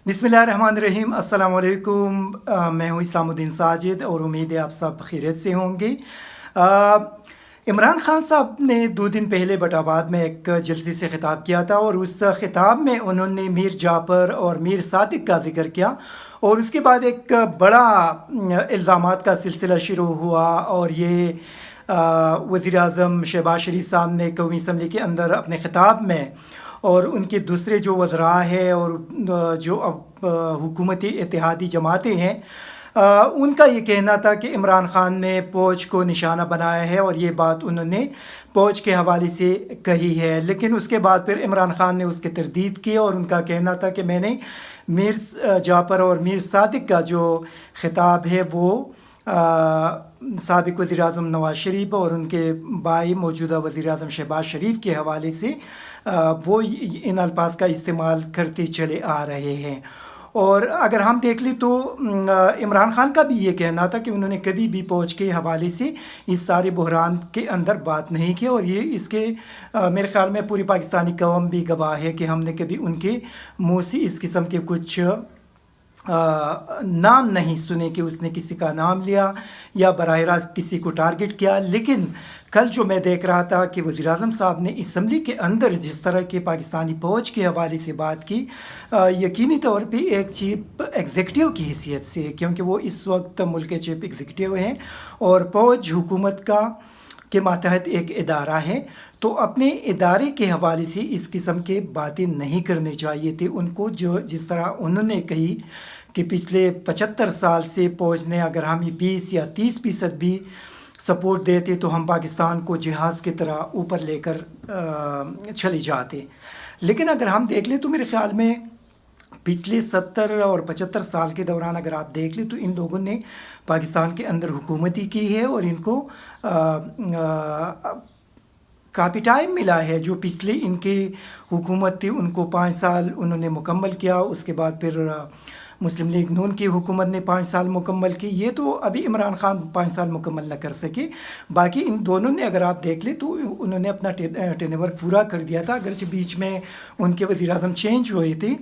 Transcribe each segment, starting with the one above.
बिस्मिल्लाहिर्रहमानिर्रहीम। अस्सलाम वालेकुम। मैं हूँ इस्लामुद्दीन साजिद और उम्मीद है आप सब खैरियत से होंगे। इमरान खान साहब ने 2 दिन पहले एबटाबाद में एक जलसे से ख़िताब किया था और उस ख़िताब में उन्होंने मीर जाफ़र और मीर सादिक का जिक्र किया और उसके बाद एक बड़ा इल्ज़ामात का सिलसिला शुरू हुआ और ये वज़ीर आज़म शहबाज शरीफ साहब ने कौमी असम्बली के अंदर अपने ख़िताब में और उनके दूसरे जो वज़रा हैं और जो अब हुकूमती इत्तेहादी जमातें हैं, उनका ये कहना था कि इमरान खान ने फ़ौज को निशाना बनाया है और ये बात उन्होंने फ़ौज के हवाले से कही है। लेकिन उसके बाद फिर इमरान खान ने उसकी तरदीद की और उनका कहना था कि मैंने मीर जाफ़र और मीर सादिक का जो ख़िताब है वो साबिक़ वज़ीर आज़म नवाज़ शरीफ और उनके भाई मौजूदा वज़ीर आज़म शहबाज शरीफ के हवाले से वो इन अल्फाज का इस्तेमाल करते चले आ रहे हैं। और अगर हम देख लें तो इमरान खान का भी ये कहना था कि उन्होंने कभी भी फ़ौज के हवाले से इस सारे बहरान के अंदर बात नहीं की और ये इसके मेरे ख़्याल में पूरी पाकिस्तानी कौम भी गवाह है कि हमने कभी उनके मुँह से इस किस्म के कुछ नाम नहीं सुने कि उसने किसी का नाम लिया या बराह रास्त किसी को टारगेट किया। लेकिन कल जो मैं देख रहा था कि वज़ीर आज़म साहब ने असम्बली के अंदर जिस तरह के पाकिस्तानी फ़ौज के हवाले से बात की, यकीनी तौर पे एक चीफ एग्जीक्यूटिव की हैसियत से, क्योंकि वो इस वक्त मुल्क के चीफ एग्जीक्यूटिव हैं और फ़ौज हुकूमत के मातहत एक इदारा है, तो अपने इदारे के हवाले से इस किस्म के बातें नहीं करनी चाहिए थी उनको। जो जिस तरह उन्होंने कही कि पिछले 75 साल से फ़ौज ने अगर हम 20 या 30% भी सपोर्ट देते तो हम पाकिस्तान को जहाज़ की तरह ऊपर लेकर चले जाते। लेकिन अगर हम देख लें तो मेरे ख़्याल में पिछले 70 और 75 साल के दौरान अगर आप देख लें तो इन लोगों ने पाकिस्तान के अंदर हुकूमती की है और इनको काफ़ी टाइम मिला है। जो पिछले इनकी हुकूमत थी उनको 5 साल उन्होंने मुकम्मल किया, उसके बाद फिर मुस्लिम लीग नून की हुकूमत ने 5 साल मुकम्मल की। ये तो अभी इमरान खान 5 साल मुकम्मल न कर सके, बाकी इन दोनों ने अगर आप देख लें तो उन्होंने अपना टेनवर पूरा कर दिया था, अगरचे बीच में उनके वज़ीर आज़म चेंज हुए थे।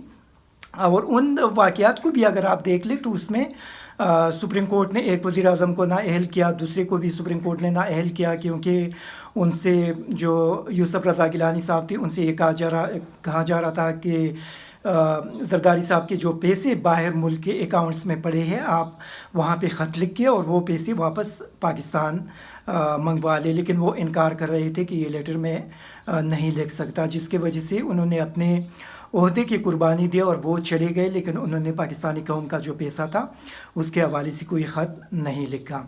और उन वाक़यात को भी अगर आप देख लें तो उसमें सुप्रीम कोर्ट ने एक वज़ीर आज़म को नाअहल किया, दूसरे को भी सुप्रीम कोर्ट ने नाअहल किया, क्योंकि उनसे जो यूसुफ रज़ा गिलानी साहब थे उनसे ये कहा जा रहा था कि जरदारी साहब के जो पैसे बाहर मुल्क के अकाउंट्स में पड़े हैं आप वहाँ पे ख़त लिख के और वो पैसे वापस पाकिस्तान मंगवा ले। लेकिन वो इनकार कर रहे थे कि ये लेटर मैं नहीं लिख सकता, जिसके वजह से उन्होंने अपने ओहदे की कुर्बानी दी और वो चले गए। लेकिन उन्होंने पाकिस्तानी कौम का जो पैसा था उसके हवाले से कोई ख़त नहीं लिखा।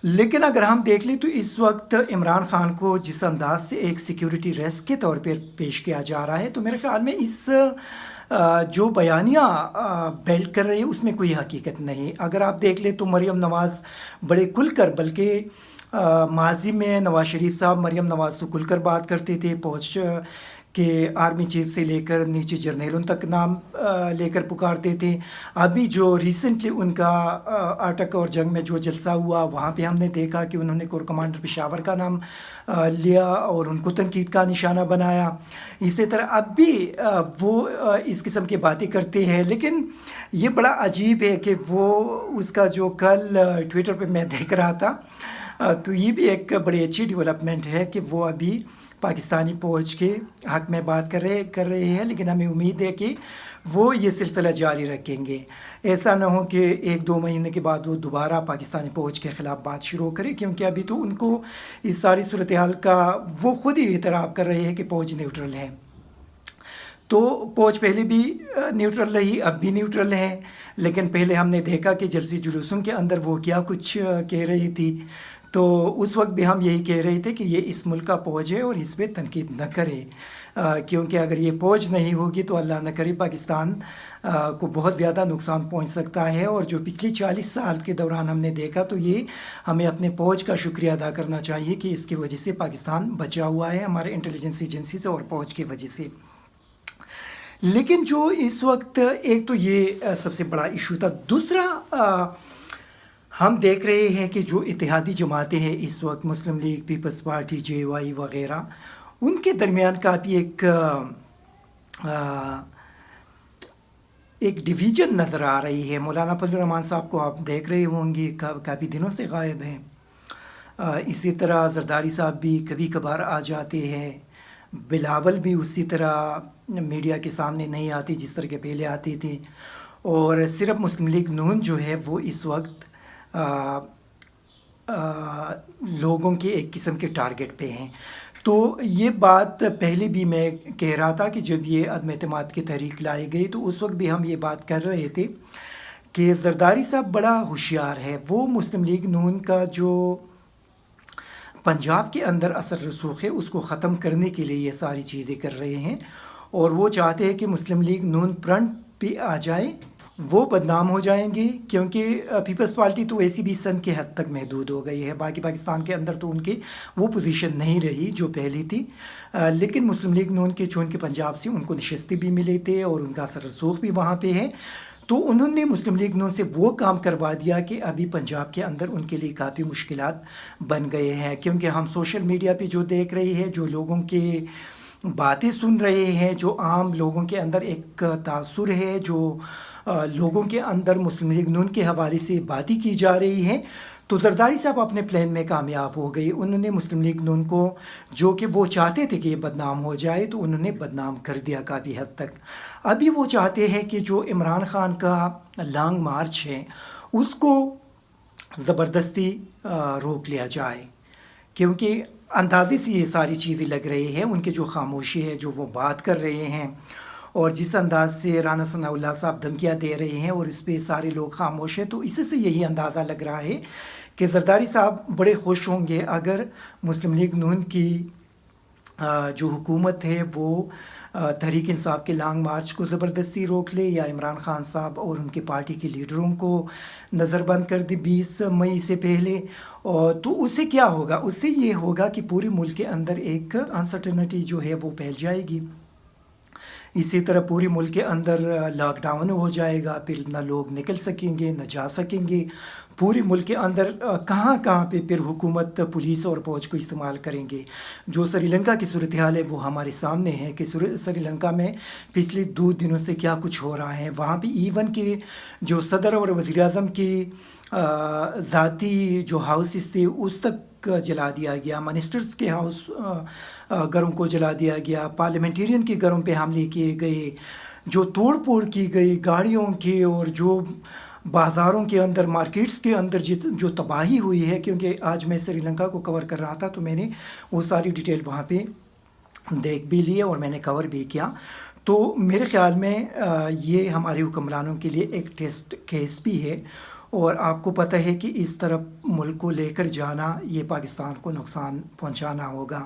लेकिन अगर हम देख लें तो इस वक्त इमरान खान को जिस अंदाज से एक सिक्योरिटी रिस्क के तौर पर पेश किया जा रहा है, तो मेरे ख़्याल में इस जो बयानियाँ बिल्ड कर रही है उसमें कोई हकीकत नहीं। अगर आप देख लें तो मरियम नवाज़ बड़े खुलकर, बल्कि माजी में नवाज़ शरीफ साहब मरियम नवाज़ तो खुलकर बात करते थे, फ़ौज के आर्मी चीफ से लेकर नीचे जर्नलों तक नाम लेकर पुकारते थे। अभी जो रिसेंटली उनका आटक और जंग में जो जलसा हुआ वहाँ पे हमने देखा कि उन्होंने कोर कमांडर पेशावर का नाम लिया और उनको तनकीद का निशाना बनाया। इसी तरह अब भी वो इस किस्म की बातें करते हैं। लेकिन ये बड़ा अजीब है कि वो उसका जो कल ट्विटर पे मैं देख रहा था, तो ये भी एक बड़ी अच्छी डेवलपमेंट है कि वो अभी पाकिस्तानी फ़ौज के हक़ में बात कर रहे हैं। लेकिन हमें उम्मीद है कि वो ये सिलसिला जारी रखेंगे। ऐसा ना हो कि 1-2 महीने के बाद वो दोबारा पाकिस्तानी फ़ौज के ख़िलाफ़ बात शुरू करें, क्योंकि अभी तो उनको इस सारी सूरत हाल का वो ख़ुद ही एतराफ़ कर रहे हैं कि फ़ौज न्यूट्रल है। तो फ़ौज पहले भी न्यूट्रल रही, अब भी न्यूट्रल है। लेकिन पहले हमने देखा कि जलसे जुलूसों के अंदर वो क्या कुछ कह रही थी, तो उस वक्त भी हम यही कह रहे थे कि ये इस मुल्क का फ़ौज है और इस पर तनकीद न करे, क्योंकि अगर ये फ़ौज नहीं होगी तो अल्लाह न करे पाकिस्तान को बहुत ज़्यादा नुकसान पहुंच सकता है। और जो पिछले 40 साल के दौरान हमने देखा, तो ये हमें अपने फ़ौज का शुक्रिया अदा करना चाहिए कि इसकी वजह से पाकिस्तान बचा हुआ है, हमारे इंटेलिजेंस एजेंसी से और फ़ौज की वजह से। लेकिन जो इस वक्त एक तो ये सबसे बड़ा इशू था, दूसरा हम देख रहे हैं कि जो इत्तेहादी जमातें हैं इस वक्त, मुस्लिम लीग, पीपल्स पार्टी, JY वगैरह, उनके दरमियान काफ़ी एक ایک ڈویژن نظر آ رہی ہے۔ مولانا فضل الرحمان صاحب کو آپ دیکھ رہے ہوں گے، کافی دنوں سے غائب ہیں۔ اسی طرح زرداری صاحب بھی کبھی کبھار آ جاتے ہیں، بلاول بھی اسی طرح میڈیا کے سامنے نہیں آتی جس طرح کے پہلے آتی تھی، اور صرف مسلم لیگ نون جو ہے وہ اس وقت لوگوں کے ایک قسم کے ٹارگٹ پہ ہیں۔ تو یہ بات پہلے بھی میں کہہ رہا تھا کہ جب یہ عدم اعتماد کی تحریک لائی گئی تو اس وقت بھی ہم یہ بات کر رہے تھے کہ زرداری صاحب بڑا ہوشیار ہے۔ وہ مسلم لیگ نون کا جو پنجاب کے اندر اثر رسوخ ہے اس کو ختم کرنے کے لیے یہ ساری چیزیں کر رہے ہیں، اور وہ چاہتے ہیں کہ مسلم لیگ نون فرنٹ پہ آ جائے۔ وہ بدنام ہو جائیں گے کیونکہ پیپلز پارٹی تو ویسی بھی سن کے حد تک محدود ہو گئی ہے، باقی پاکستان کے اندر تو ان کی وہ پوزیشن نہیں رہی جو پہلی تھی، لیکن مسلم لیگ نون کے چونکہ پنجاب سے ان کو نشستے بھی ملے تھے اور ان کا اثر رسوخ بھی وہاں پہ ہے، تو انہوں نے مسلم لیگ نون سے وہ کام کروا دیا کہ ابھی پنجاب کے اندر ان کے لیے کافی مشکلات بن گئے ہیں، کیونکہ ہم سوشل میڈیا پہ جو دیکھ رہے ہیں، جو لوگوں کے باتیں سن رہے ہیں، جو عام لوگوں کے اندر ایک تاثر ہے، جو لوگوں کے اندر مسلم لیگ نون کے حوالے سے باتیں کی جا رہی ہیں، تو زرداری صاحب اپنے پلان میں کامیاب ہو گئی۔ انہوں نے مسلم لیگ نون کو، جو کہ وہ چاہتے تھے کہ یہ بدنام ہو جائے، تو انہوں نے بدنام کر دیا کافی حد تک۔ ابھی وہ چاہتے ہیں کہ جو عمران خان کا لانگ مارچ ہے اس کو زبردستی روک لیا جائے، کیونکہ اندازے سے یہ ساری چیزیں لگ رہی ہیں، ان کی جو خاموشی ہے، جو وہ بات کر رہے ہیں، اور جس انداز سے رانا ثناء اللہ صاحب دھمکیاں دے رہے ہیں اور اس پہ سارے لوگ خاموش ہیں، تو اس سے یہی اندازہ لگ رہا ہے کہ زرداری صاحب بڑے خوش ہوں گے اگر مسلم لیگ نون کی جو حکومت ہے وہ تحریک انصاف کے لانگ مارچ کو زبردستی روک لے، یا عمران خان صاحب اور ان کے پارٹی کے لیڈروں کو نظر بند کر دے 20 مئی سے پہلے۔ اور تو اس سے کیا ہوگا؟ اس سے یہ ہوگا کہ پورے ملک کے اندر ایک انسرٹنٹی جو ہے وہ پھیل جائے گی۔ اسی طرح پورے ملک کے اندر لاک ڈاؤن ہو جائے گا، پھر نہ لوگ نکل سکیں گے نہ جا سکیں گے۔ پورے ملک کے اندر کہاں کہاں پہ پھر حکومت پولیس اور فوج کو استعمال کریں گے۔ جو سری لنکا کی صورتحال ہے وہ ہمارے سامنے ہے کہ سری لنکا میں پچھلے 2 دنوں سے کیا کچھ ہو رہا ہے۔ وہاں پہ ایون کہ جو صدر اور وزیر اعظم کی ذاتی جو ہاؤسز تھے اس تک جلا دیا گیا، منسٹرز کے ہاؤس گھروں کو جلا دیا گیا، پارلیمنٹیرین کے گھروں پہ حملے کیے گئے، جو توڑ پھوڑ کی گئی گاڑیوں کی، اور جو بازاروں کے اندر مارکیٹس کے اندر جو تباہی ہوئی ہے، کیونکہ آج میں سری لنکا کو کور کر رہا تھا تو میں نے وہ ساری ڈیٹیل وہاں پہ دیکھ بھی لی اور میں نے کور بھی کیا۔ تو میرے خیال میں یہ ہمارے حکمرانوں کے لیے ایک ٹیسٹ کیس بھی ہے، اور آپ کو پتہ ہے کہ اس طرف ملک کو لے کر جانا یہ پاکستان کو نقصان پہنچانا ہوگا۔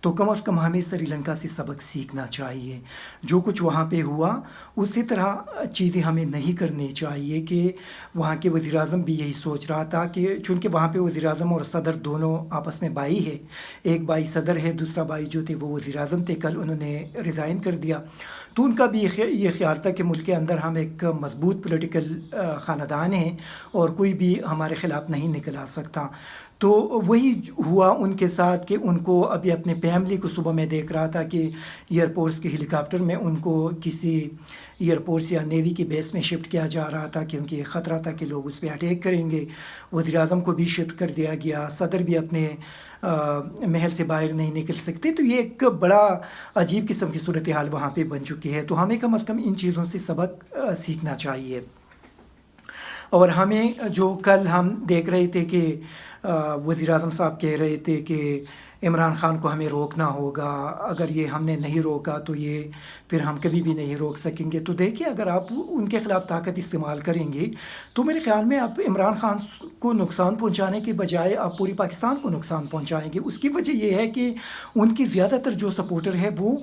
تو کم از کم ہمیں سری لنکا سے سبق سیکھنا چاہیے۔ جو کچھ وہاں پہ ہوا اسی طرح چیزیں ہمیں نہیں کرنی چاہیے، کہ وہاں کے وزیر اعظم بھی یہی سوچ رہا تھا کہ چونکہ وہاں پہ وزیر اعظم اور صدر دونوں آپس میں بھائی ہے، ایک بھائی صدر ہے، دوسرا بھائی جو تھے وہ وزیر اعظم تھے، کل انہوں نے ریزائن کر دیا، تو ان کا بھی یہ خیال تھا کہ ملک کے اندر ہم ایک مضبوط پولیٹیکل خاندان ہیں اور کوئی بھی ہمارے خلاف نہیں نکل آ سکتا۔ تو وہی ہوا ان کے ساتھ کہ ان کو ابھی اپنے فیملی کو، صبح میں دیکھ رہا تھا کہ ایئرپورٹس کے ہیلی کاپٹر میں ان کو کسی ایئرپورٹس یا نیوی کے بیس میں شفٹ کیا جا رہا تھا، کیونکہ خطرہ تھا کہ لوگ اس پہ اٹیک کریں گے۔ وزیر اعظم کو بھی شفٹ کر دیا گیا، صدر بھی اپنے محل سے باہر نہیں نکل سکتے۔ تو یہ ایک بڑا عجیب قسم کی صورتحال وہاں پہ بن چکی ہے۔ تو ہمیں کم از کم ان چیزوں سے سبق سیکھنا چاہیے۔ اور ہمیں جو کل ہم دیکھ رہے تھے کہ وزیر اعظم صاحب کہہ رہے تھے کہ عمران خان کو ہمیں روکنا ہوگا، اگر یہ ہم نے نہیں روکا تو یہ پھر ہم کبھی بھی نہیں روک سکیں گے۔ تو دیکھیے، اگر آپ ان کے خلاف طاقت استعمال کریں گے تو میرے خیال میں آپ عمران خان کو نقصان پہنچانے کے بجائے آپ پوری پاکستان کو نقصان پہنچائیں گے۔ اس کی وجہ یہ ہے کہ ان کی زیادہ تر جو سپورٹر ہے وہ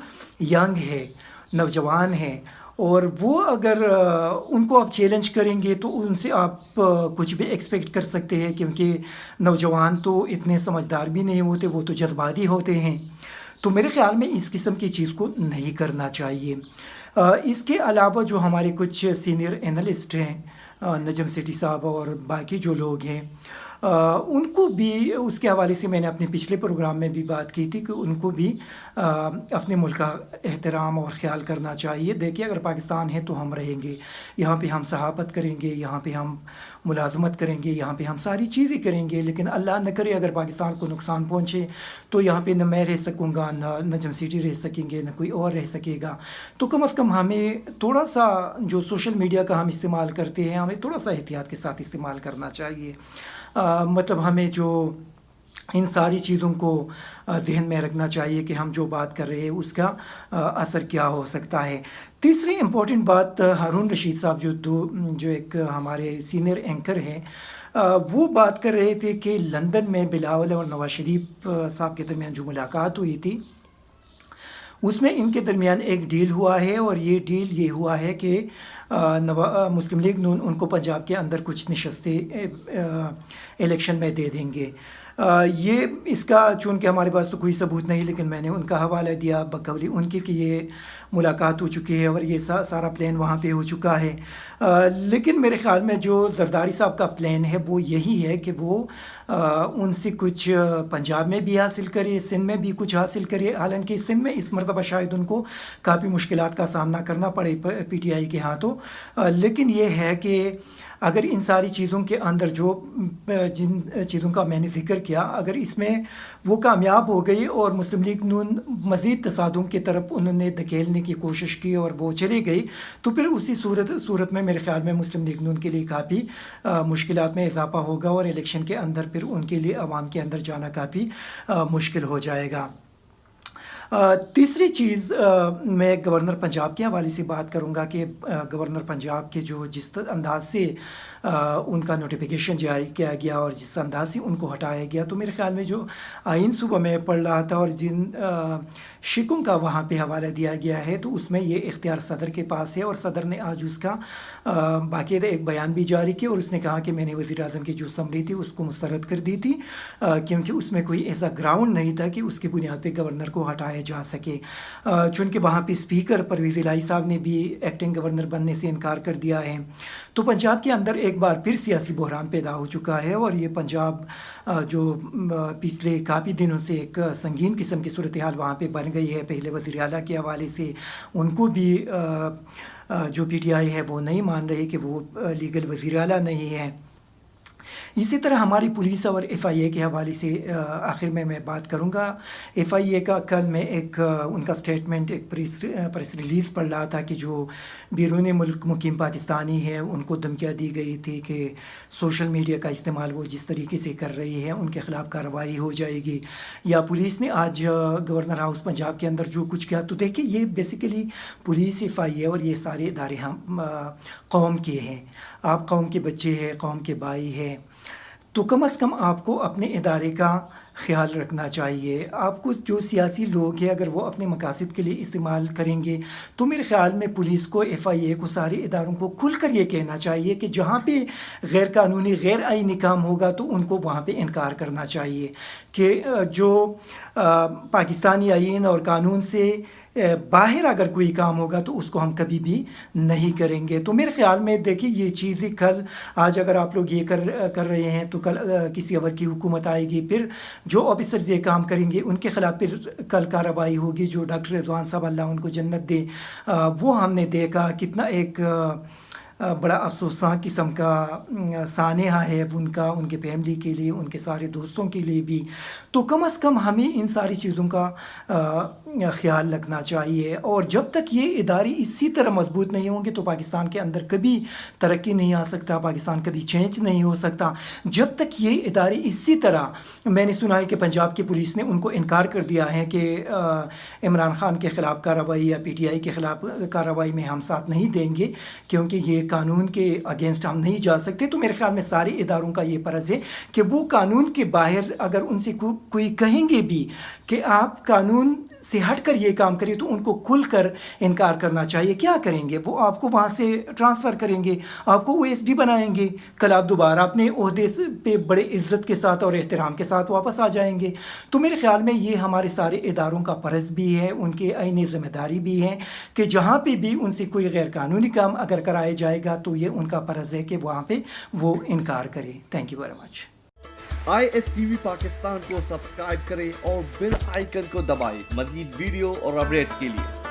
ینگ ہے، نوجوان ہے، اور وہ اگر ان کو آپ چیلنج کریں گے تو ان سے آپ کچھ بھی ایکسپیکٹ کر سکتے ہیں، کیونکہ نوجوان تو اتنے سمجھدار بھی نہیں ہوتے، وہ تو جذباتی ہوتے ہیں۔ تو میرے خیال میں اس قسم کی چیز کو نہیں کرنا چاہیے۔ اس کے علاوہ جو ہمارے کچھ سینئر اینالسٹ ہیں، نجم سیٹھی صاحب اور باقی جو لوگ ہیں، उनको भी उसके हवाले से मैंने अपने पिछले प्रोग्राम में भी बात की थी कि उनको भी अपने मुल्क का एहतराम और ख़्याल करना चाहिए। देखिए, अगर पाकिस्तान है तो हम रहेंगे, यहाँ पे हम सहाफ़त करेंगे, यहाँ पे हम मुलाज़मत करेंगे, यहाँ पे हम सारी चीज़ें करेंगे, लेकिन अल्लाह न करे अगर पाकिस्तान को नुकसान पहुँचे तो यहाँ पे न मैं रह सकूँगा, न नजम सिटी रह सकेंगे, न कोई और रह सकेगा। तो कम अज़ कम हमें थोड़ा सा जो सोशल मीडिया का हम इस्तेमाल करते हैं, हमें थोड़ा सा एहतियात के साथ इस्तेमाल करना चाहिए। मतलब हमें जो इन सारी चीज़ों को ज़हन में रखना चाहिए कि हम जो बात कर रहे हैं उसका असर क्या हो सकता है। तीसरी इम्पोर्टेंट बात, हारून रशीद साहब जो एक हमारे सीनियर एंकर हैं, वो बात कर रहे थे कि लंदन में बिलावल और नवाज शरीफ साहब के दरमियान जो मुलाकात हुई थी उसमें इनके दरमियान एक डील हुआ है, और ये डील ये हुआ है कि मुस्लिम लीग नून उनको पंजाब के अंदर कुछ नशस्तें इलेक्शन में दे देंगे। ये इसका चूँकि हमारे पास तो कोई सबूत नहीं, लेकिन मैंने उनका हवाला दिया बकौली उनके कि ये मुलाकात हो चुकी है और ये सारा प्लान वहाँ पे हो चुका है। लेकिन मेरे ख़्याल में जो जरदारी साहब का प्लान है वो यही है कि वो उनसे कुछ पंजाब में भी हासिल करे, सिंध में भी कुछ हासिल करे। हालांकि सिंध में इस मरतबा शायद उनको काफ़ी मुश्किलात का सामना करना पड़े PTI के हाथों, लेकिन ये है कि अगर इन सारी चीज़ों के अंदर जिन चीज़ों का मैंने ज़िक्र किया, अगर इसमें वो कामयाब हो गई और मुस्लिम लीग नून मज़ीद तसादुम की तरफ उन्होंने धकेलने की कोशिश की और वो चली गई, तो फिर उसी सूरत में मेरे ख़्याल में मुस्लिम लीग नून के लिए काफ़ी मुश्किलात में इजाफ़ा होगा और इलेक्शन के अंदर फिर उनके लिए आवाम के अंदर जाना काफ़ी मुश्किल हो जाएगा। तीसरी चीज़, मैं गवर्नर पंजाब के हवाले से बात करूंगा कि गवर्नर पंजाब के जो जिस अंदाज से उनका नोटिफिकेशन जारी किया गया और जिस अंदाज से उनको हटाया गया, तो मेरे ख्याल में जो आइन सुबह मैं पढ़ रहा था और जिन शिकों का वहाँ पे हवाला दिया गया है, तो उसमें ये इख्तियार सदर के पास है और सदर ने आज उसका बाकायदा एक बयान भी जारी किया और उसने कहा कि मैंने वज़ीर आज़म की जो समरी थी उसको मुस्तरद कर दी थी, क्योंकि उसमें कोई ऐसा ग्राउंड नहीं था कि उसकी बुनियाद पे गवर्नर को हटाया जा सके। चूँकि वहाँ पे स्पीकर परवेज़ इलाही साहब ने भी एक्टिंग गवर्नर बनने से इनकार कर दिया है, तो पंजाब के अंदर एक बार फिर सियासी बहरान पैदा हो चुका है और ये पंजाब जो पिछले काफ़ी दिनों से एक संगीन किस्म की सूरत हाल वहाँ पे बन गई है। पहले वज़ीर आला के हवाले से उनको भी जो PTI है वो नहीं मान रही कि वो लीगल वज़ीर आला नहीं है। इसी तरह हमारी पुलिस और FIA के हवाले से आखिर में मैं बात करूंगा। FIA का कल मैं एक उनका स्टेटमेंट, एक प्रेस रिलीज़ पढ़ रहा था कि जो बैरून मुल्क मुकीम पाकिस्तानी है उनको धमकियाँ दी गई थी कि सोशल मीडिया का इस्तेमाल वो जिस तरीके से कर रही है उनके ख़िलाफ़ कार्रवाई हो जाएगी। या पुलिस ने आज गवर्नर हाउस पंजाब के अंदर जो कुछ किया, तो देखिए ये बेसिकली पुलिस, FIA और ये सारे इदारे हम कौम के हैं। आप कौम के बच्चे हैं, कौम के भाई हैं, तो कम अज़ कम आपको अपने इदारे का ख्याल रखना चाहिए। आपको जो सियासी लोग हैं अगर वो अपने मकासद के लिए इस्तेमाल करेंगे, तो मेरे ख़्याल में पुलिस को, FIA को, सारे इदारों को खुल कर ये कहना चाहिए कि जहाँ पे गैर कानूनी गैर आईनी काम होगा तो उनको वहाँ पे इनकार करना चाहिए कि जो पाकिस्तानी आईन और कानून से बाहर अगर कोई काम होगा तो उसको हम कभी भी नहीं करेंगे। तो मेरे ख़्याल में देखिए ये चीज़ें कल आज अगर आप लोग ये कर रहे हैं तो कल किसी और की हुकूमत आएगी, फिर जो ऑफिसर्स ये काम करेंगे उनके ख़िलाफ़ फिर कल कार्रवाई होगी। जो डॉक्टर रिजवान साहब अल्लाह उनको जन्नत दे, वो हमने देखा कितना एक बड़ा अफसोसनाक किस्म का सानेहा है उनका, उनके फैमिली के लिए, उनके सारे दोस्तों के लिए भी। तो कम अज़ कम हमें इन सारी चीज़ों का ख़्याल रखना चाहिए और जब तक ये इदारे इसी तरह मजबूत नहीं होंगे तो पाकिस्तान के अंदर कभी तरक्की नहीं आ सकता, पाकिस्तान कभी चेंज नहीं हो सकता। जब तक ये इदारे इसी तरह, मैंने सुना है कि पंजाब की पुलिस ने उनको इनकार कर दिया है कि इमरान खान के ख़िलाफ़ कार्रवाई या PTI के ख़िलाफ़ कार्रवाई में हम साथ नहीं देंगे क्योंकि ये कानून के अगेंस्ट हम नहीं जा सकते। तो मेरे ख्याल में सारे इदारों का ये फ़र्ज़ है कि वो कानून के बाहर अगर उनसे कोई कहेंगे भी कि आप कानून से हट कर ये काम करिए तो उनको खुल कर इनकार करना चाहिए। क्या करेंगे वो? आपको वहाँ से ट्रांसफ़र करेंगे, आपको OSD बनाएंगे, कल आप दोबारा अपने ओहदे पे बड़े इज़्ज़त के साथ और एहतराम के साथ वापस आ जाएंगे। तो मेरे ख़्याल में ये हमारे सारे इदारों का फ़र्ज़ भी है, उनके आईनी ज़िम्मेदारी भी है कि जहाँ पे भी उनसे कोई गैर कानूनी काम अगर कराया जाएगा तो ये उनका फ़र्ज़ है कि वहाँ पे वो इनकार करें। Thank you very much. ISTV Pakistan کو سبسکرائب کریں اور بیل آئیکن کو دبائیں مزید ویڈیو اور اپڈیٹس کے لیے.